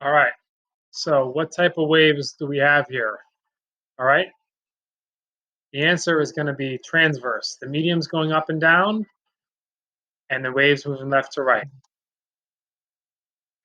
All right. So what type of waves do we have here? All right. The answer is going to be transverse. The medium's going up and down, and the waves moving left to right.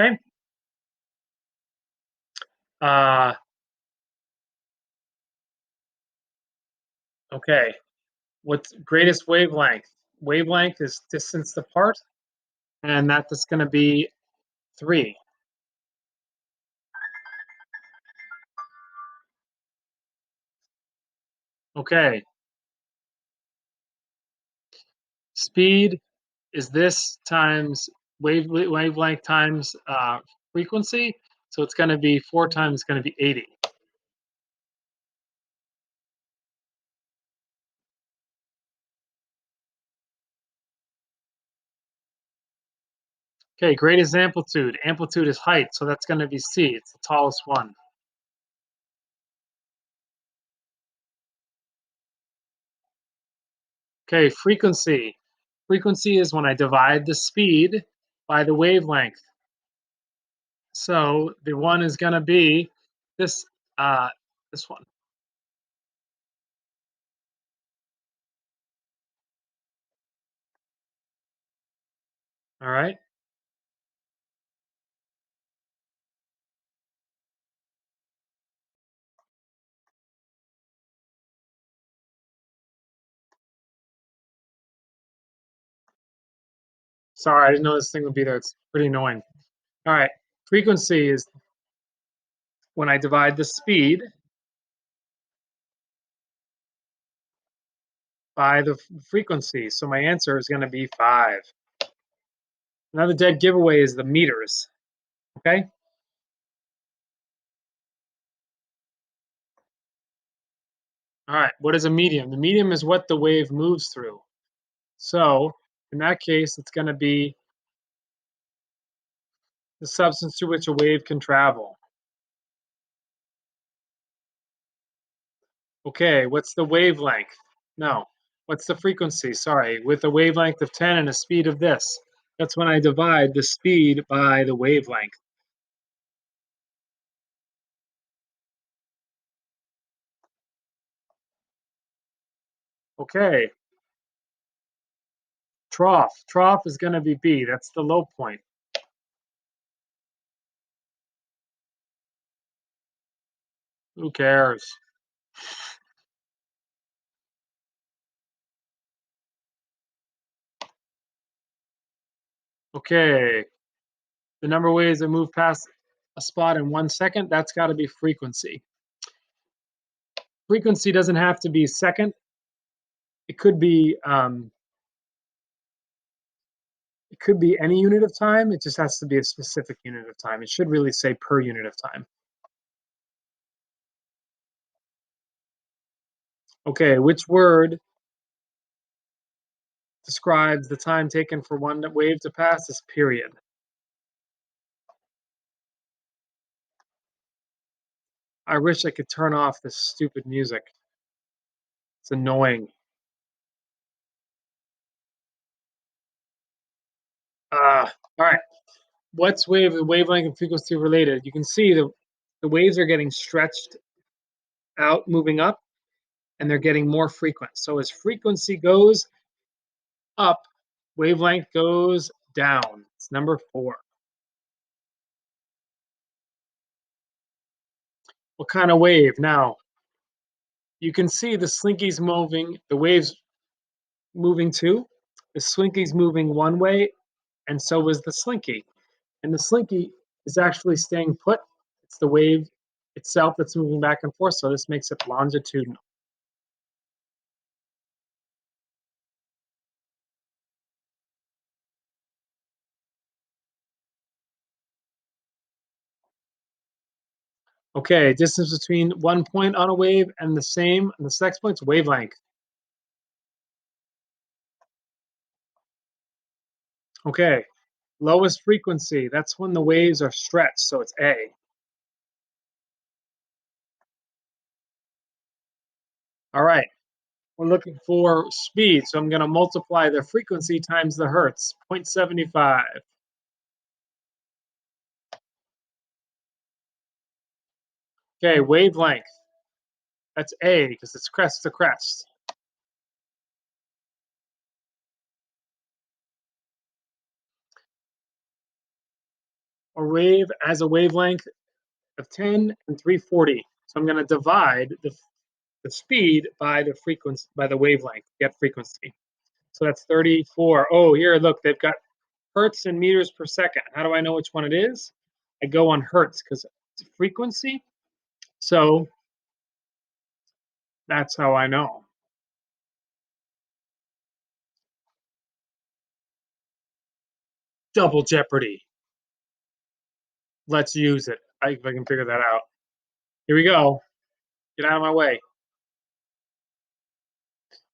Okay. Uh, okay. What's greatest wavelength? Wavelength is distance apart, and that is going to be 3. Okay. Speed is this times wavelength times frequency. So it's going to be 4 times going to be 80. Okay, greatest amplitude. Amplitude is height, so that's going to be C. It's the tallest one. Okay, frequency. Frequency is when I divide the speed by the wavelength. So the one is going to be this uh, this one. All right. Sorry, I didn't know this thing would be there. It's pretty annoying. All right. Frequency is when I divide the speed by the frequency. So my answer is going to be 5. Another dead giveaway is the meters. Okay. All right. What is a medium? The medium is what the wave moves through. So in that case, it's going to be the substance through which a wave can travel. Okay. What's the wavelength? No. What's the frequency? Sorry. With a wavelength of 10 and a speed of this. That's when I divide the speed by the wavelength. Okay. Trough. Trough is going to be B. That's the low point. Who cares? Okay. The number of waves that move past a spot in 1 second, that's got to be frequency. Frequency doesn't have to be second. It could be any unit of time. It just has to be a specific unit of time. It should really say per unit of time. Okay, which word describes the time taken for one wave to pass as period? I wish I could turn off this stupid music. It's annoying. All right. What's wavelength and frequency related? You can see the waves are getting stretched out, moving up, and they're getting more frequent. So as frequency goes up, wavelength goes down. It's number 4. What kind of wave? Now, you can see the slinky's moving, the wave's moving too. The slinky's moving one way, and so is the slinky. And the slinky is actually staying put. It's the wave itself that's moving back and forth, so this makes it longitudinal. Okay, distance between one point on a wave and the same, and this next point's wavelength. Okay, lowest frequency, that's when the waves are stretched, so it's A. All right, we're looking for speed, so I'm going to multiply the frequency times the hertz, 0.75. Okay, wavelength. That's A because it's crest to crest. A wave has a wavelength of 10 and 340. So I'm going to divide the speed by the frequency, by the wavelength, get frequency. So that's 34. Oh, here, look, they've got hertz and meters per second. How do I know which one it is? I go on hertz because it's frequency. So that's how I know. Double Jeopardy. Let's use it. If I can figure that out. Here we go. Get out of my way.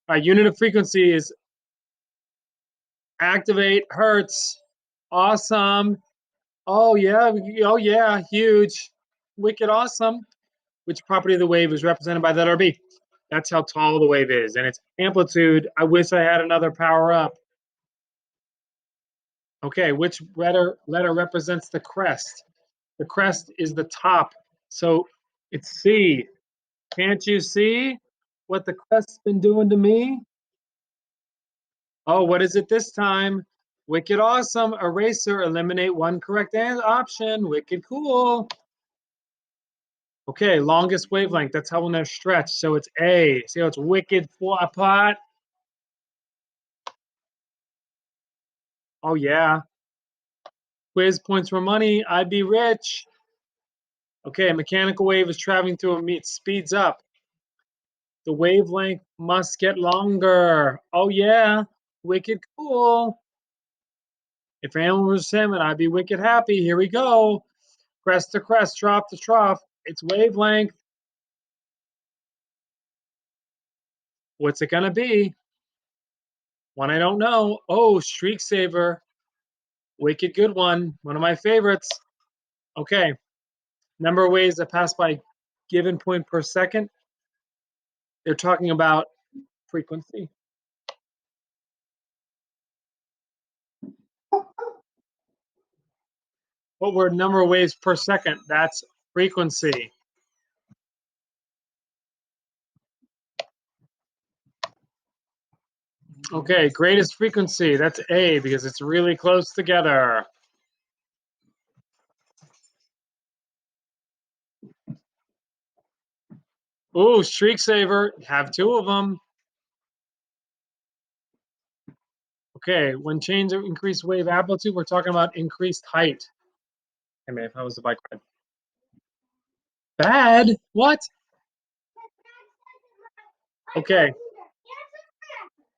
All right, unit of frequency is activate hertz. Awesome. Oh yeah. Oh yeah. Huge. Wicked awesome. Which property of the wave is represented by the letter B? That's how tall the wave is, and its amplitude. I wish I had another power up. Okay, which letter represents the crest? The crest is the top, so it's C. Can't you see what the crest's been doing to me? Oh, what is it this time? Wicked awesome. Eraser, eliminate one correct option. Wicked cool. Okay, longest wavelength. That's how when they're stretched. So it's A. See how it's wicked pot? Oh, yeah. Quiz points for money. I'd be rich. Okay, a mechanical wave is traveling through a meet. Speeds up. The wavelength must get longer. Oh, yeah. Wicked cool. If animal was salmon, I'd be wicked happy. Here we go. Crest to crest, trough to trough. It's wavelength. What's it going to be? One I don't know. Oh, Streak Saver. Wicked good one. One of my favorites. Okay. Number of waves that pass by given point per second. They're talking about frequency. What were number of waves per second? That's frequency. Okay, greatest frequency. That's A because it's really close together. Ooh, Streak Saver. Have two of them. Okay, when change of increased wave amplitude, we're talking about increased height. Hey man, how was the bike ride? Bad? What? Okay,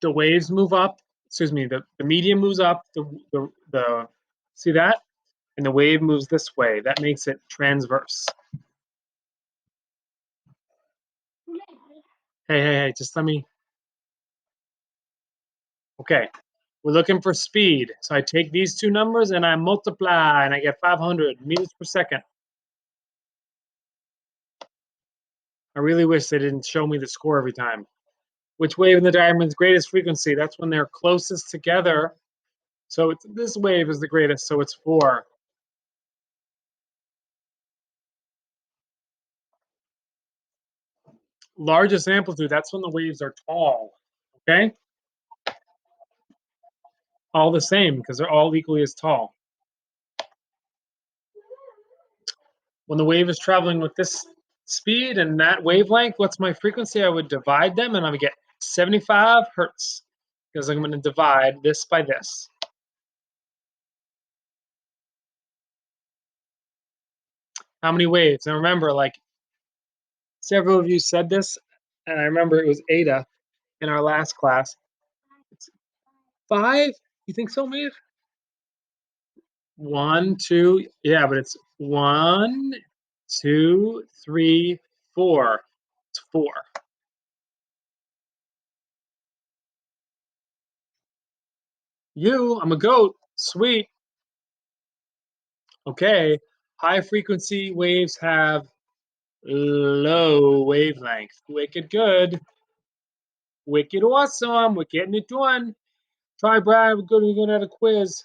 the waves move up. Excuse me, the medium moves up. The see that? And the wave moves this way. That makes it transverse. Hey, just let me. Okay, we're looking for speed. So I take these two numbers and I multiply and I get 500 meters per second. I really wish they didn't show me the score every time. Which wave in the diagram is greatest frequency? That's when they're closest together. So this wave is the greatest, so it's 4. Largest amplitude, that's when the waves are tall, okay? All the same, because they're all equally as tall. When the wave is traveling with this speed and that wavelength, what's my frequency? I would divide them and I would get 75 hertz because I'm going to divide this by this. How many waves? And remember, like several of you said this, and I remember it was Ada in our last class. It's 5? You think so, Maeve? 1, 2, yeah, but it's 1, 2, 3, 4. It's 4. I'm a goat. Sweet. Okay. High frequency waves have low wavelength. Wicked good. Wicked awesome. We're getting it done. Try, Brad. We're going to get a quiz.